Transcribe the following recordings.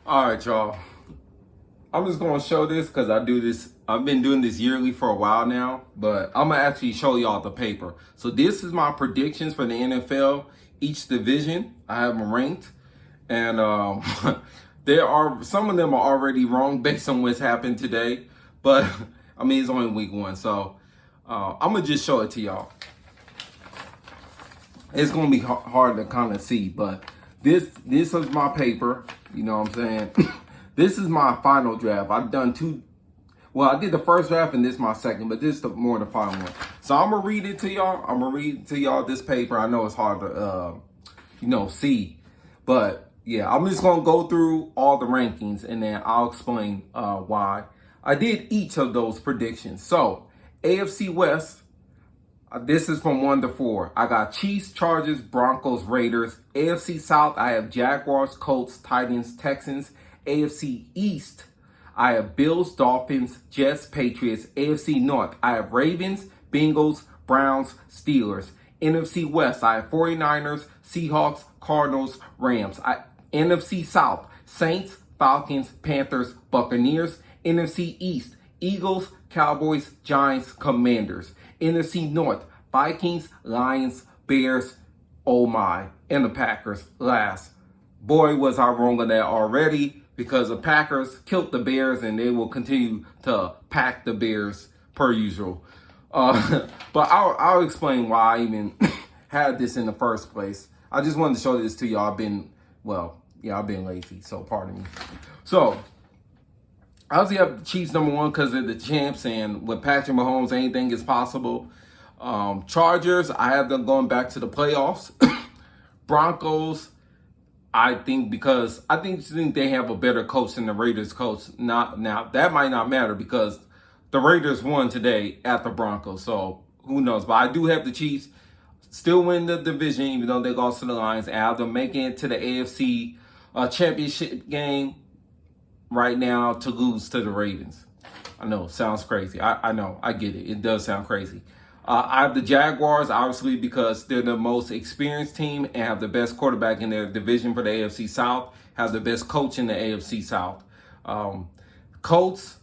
All right, y'all. I'm just gonna show this because I do this. I've been doing this yearly for a while now, but I'm gonna actually show y'all the paper. So this is my predictions for the NFL, each division. I have them ranked, and there are some of them are already wrong based on what's happened today. But I mean, it's only week one, so I'm gonna just show it to y'all. It's gonna be hard to kind of see, but this is my paper. You know what I'm saying? This is my final draft. I've done two. Well, I did the first draft and this is my second, but this is more the final one. So I'm gonna read it to y'all. I'm gonna read to y'all this paper. I know it's hard to see, but yeah, I'm just gonna go through all the rankings and then I'll explain why I did each of those predictions. So AFC West. This is from 1 to 4. I got Chiefs, Chargers, Broncos, Raiders. AFC South, I have Jaguars, Colts, Titans, Texans. AFC East, I have Bills, Dolphins, Jets, Patriots. AFC North, I have Ravens, Bengals, Browns, Steelers. NFC West, I have 49ers, Seahawks, Cardinals, Rams. NFC South, Saints, Falcons, Panthers, Buccaneers. NFC East, Eagles, Cowboys, Giants, Commanders. NFC North, Vikings, Lions, Bears, oh my, and the Packers last. Boy, was I wrong on that already because the Packers killed the Bears and they will continue to pack the Bears per usual. But I'll explain why I even had this in the first place. I just wanted to show this to y'all. I've been lazy, so pardon me. So, I obviously have the Chiefs number one because they're the champs, and with Patrick Mahomes, anything is possible. Chargers, I have them going back to the playoffs. Broncos, I think they have a better coach than the Raiders coach. Now that might not matter because the Raiders won today at the Broncos, so who knows? But I do have the Chiefs still win the division, even though they lost to the Lions. I have them making it to the AFC championship game right now to lose to the Ravens. I know, sounds crazy. I know, I get it. It does sound crazy. I have the Jaguars, obviously, because they're the most experienced team and have the best quarterback in their division for the AFC South, have the best coach in the AFC South. Colts,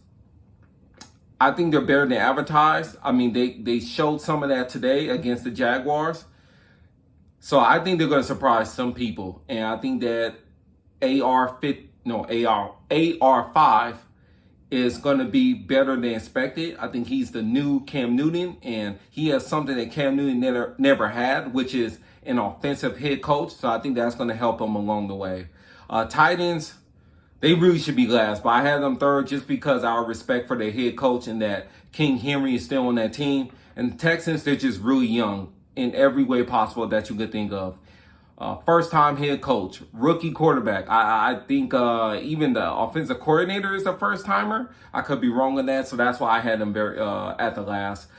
I think they're better than advertised. I mean, they showed some of that today against the Jaguars. So I think they're going to surprise some people. And I think that AR5 is going to be better than expected. I think he's the new Cam Newton, and he has something that Cam Newton never had, which is an offensive head coach. So I think that's going to help him along the way. Titans, they really should be last, but I have them third just because our respect for their head coach and that King Henry is still on that team. And the Texans, they're just really young in every way possible that you could think of. First-time head coach, rookie quarterback. I think even the offensive coordinator is a first-timer. I could be wrong on that, so that's why I had them very at the last.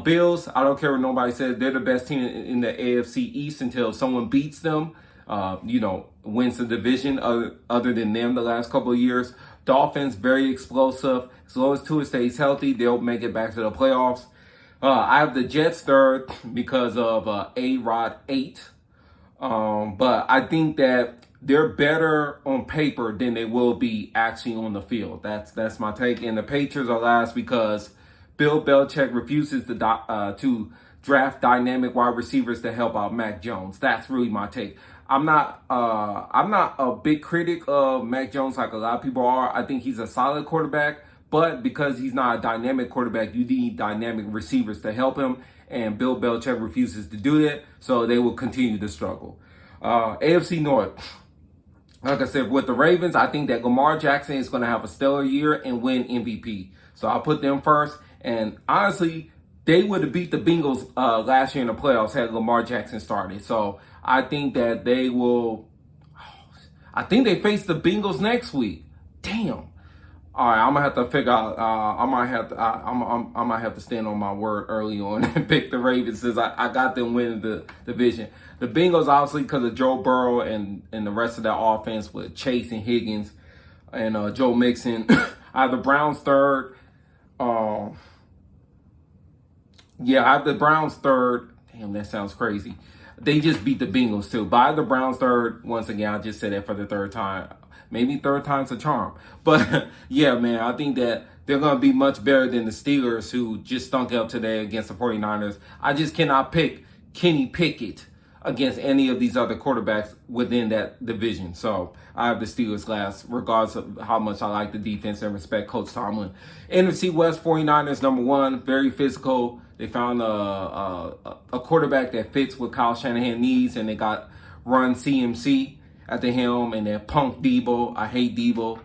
Bills, I don't care what nobody says. They're the best team in the AFC East until someone beats them, wins the division other than them the last couple of years. Dolphins, very explosive. As long as Tua stays healthy, they'll make it back to the playoffs. I have the Jets third because of A-Rod 8. But I think that they're better on paper than they will be actually on the field. That's my take. And the Patriots are last because Bill Belichick refuses to draft dynamic wide receivers to help out Mac Jones. That's really my take. I'm not a big critic of Mac Jones like a lot of people are. I think he's a solid quarterback, but because he's not a dynamic quarterback, you need dynamic receivers to help him. And Bill Belichick refuses to do that, so they will continue to struggle. AFC North, like I said, with the Ravens, I think that Lamar Jackson is going to have a stellar year and win MVP. So I'll put them first. And honestly, they would have beat the Bengals last year in the playoffs had Lamar Jackson started. So I think that they will. I think they face the Bengals next week. Damn. All right, I'm gonna have to figure out. I might have to stand on my word early on and pick the Ravens since I got them winning the division. The Bengals obviously because of Joe Burrow and the rest of that offense with Chase and Higgins and Joe Mixon. I have the Browns third. I have the Browns third. Damn, that sounds crazy. They just beat the Bengals too. But I have the Browns third. Once again, I just said that for the third time. maybe third time's a charm. But yeah, man, I think that they're going to be much better than the Steelers, who just stunk up today against the 49ers. I just cannot pick Kenny Pickett against any of these other quarterbacks within that division. So I have the Steelers last, regardless of how much I like the defense and respect Coach Tomlin. NFC West 49ers, number one, very physical. They found a quarterback that fits what Kyle Shanahan needs, and they got run CMC at the helm, and then punk Debo. I hate Debo.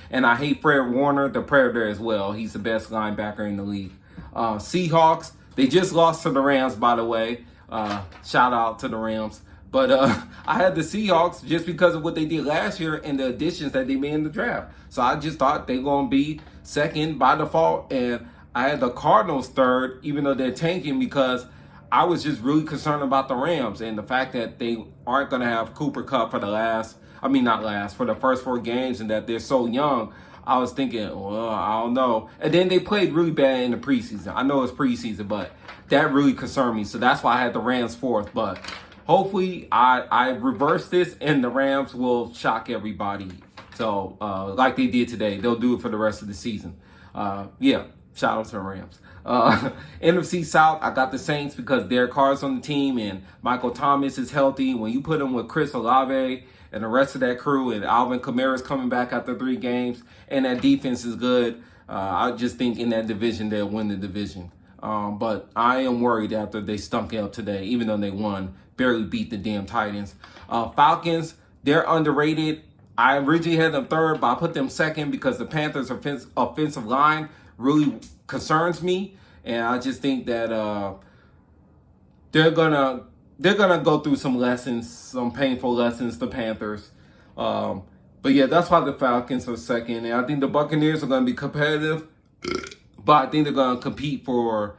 And I hate Fred Warner, the Predator, as well. He's the best linebacker in the league. Seahawks, they just lost to the Rams, by the way. Shout out to the Rams. But I had the Seahawks just because of what they did last year and the additions that they made in the draft. So I just thought they're going to be second by default. And I had the Cardinals third, even though they're tanking, because I was just really concerned about the Rams and the fact that they aren't going to have Cooper Kupp for for the first 4 games, and that they're so young. I was thinking, well, I don't know. And then they played really bad in the preseason. I know it's preseason, but that really concerned me. So that's why I had the Rams fourth. But hopefully I reverse this and the Rams will shock everybody. So like they did today, they'll do it for the rest of the season. Shout out to the Rams. NFC South, I got the Saints because Derek Carr's on the team and Michael Thomas is healthy. When you put him with Chris Olave and the rest of that crew, and Alvin Kamara's coming back after 3 games, and that defense is good, I just think in that division they'll win the division. But I am worried after they stunk up today, even though they won, barely beat the damn Titans. Falcons, they're underrated. I originally had them third, but I put them second because the Panthers' offensive line really concerns me, and I just think that they're gonna go through some lessons, some painful lessons, the Panthers. But yeah, that's why the Falcons are second, and I think the Buccaneers are gonna be competitive, but I think they're gonna compete for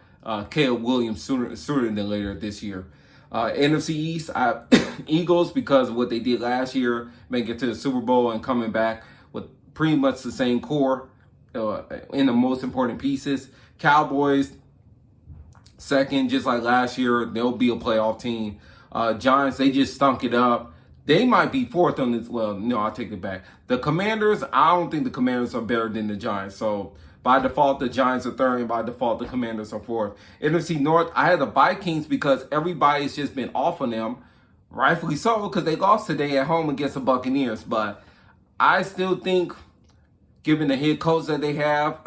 Caleb Williams sooner than later this year. NFC East, I have Eagles because of what they did last year, making it to the Super Bowl and coming back with pretty much the same core in the most important pieces. Cowboys, second, just like last year. They'll be a playoff team. Giants, they just stunk it up. They might be fourth on this. Well, no, I'll take it back. The Commanders, I don't think the Commanders are better than the Giants. So by default, the Giants are third, and by default, the Commanders are fourth. NFC North, I had the Vikings because everybody's just been off on them. Rightfully so, because they lost today at home against the Buccaneers. But I still think, given the head coach that they have,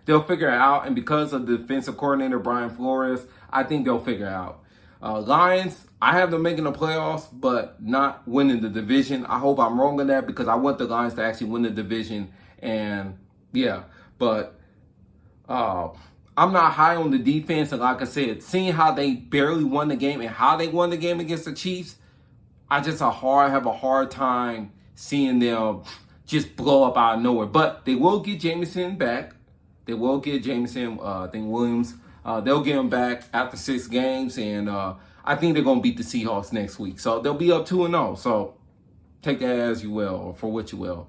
they'll figure it out. And because of the defensive coordinator, Brian Flores, I think they'll figure it out. Lions, I have them making the playoffs, but not winning the division. I hope I'm wrong on that because I want the Lions to actually win the division. And yeah, but I'm not high on the defense. And like I said, seeing how they barely won the game and how they won the game against the Chiefs, I just have a hard time seeing them just blow up out of nowhere. But they will get Jameson back. They will get Jameson, I think Williams. They'll get him back after 6 games. And I think they're going to beat the Seahawks next week. So they'll be up 2-0. So take that as you will, or for what you will.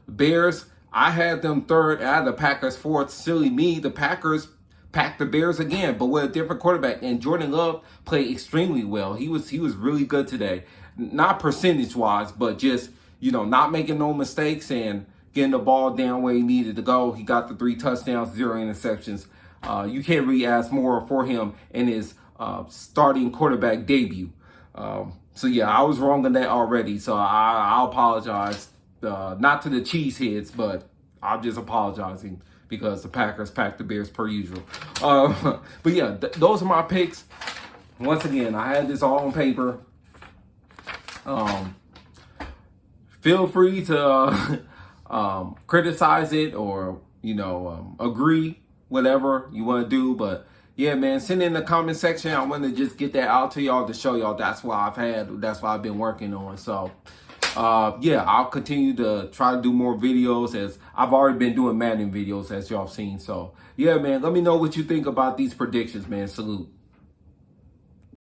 Bears, I had them third. I had the Packers fourth. Silly me. The Packers packed the Bears again, but with a different quarterback. And Jordan Love played extremely well. He was really good today. Not percentage-wise, but just, not making no mistakes and getting the ball down where he needed to go. He got the 3 touchdowns, 0 interceptions. You can't really ask more for him in his starting quarterback debut. So yeah, I was wrong on that already. So I'll apologize. Not to the cheeseheads, but I'm just apologizing because the Packers packed the Bears per usual. But yeah, those are my picks. Once again, I had this all on paper. Feel free to criticize it or, agree, whatever you want to do. But yeah, man, send in the comment section. I want to just get that out to y'all to show y'all that's what I've been working on. So yeah, I'll continue to try to do more videos, as I've already been doing Madden videos, as y'all seen. So yeah, man, let me know what you think about these predictions, man. Salute.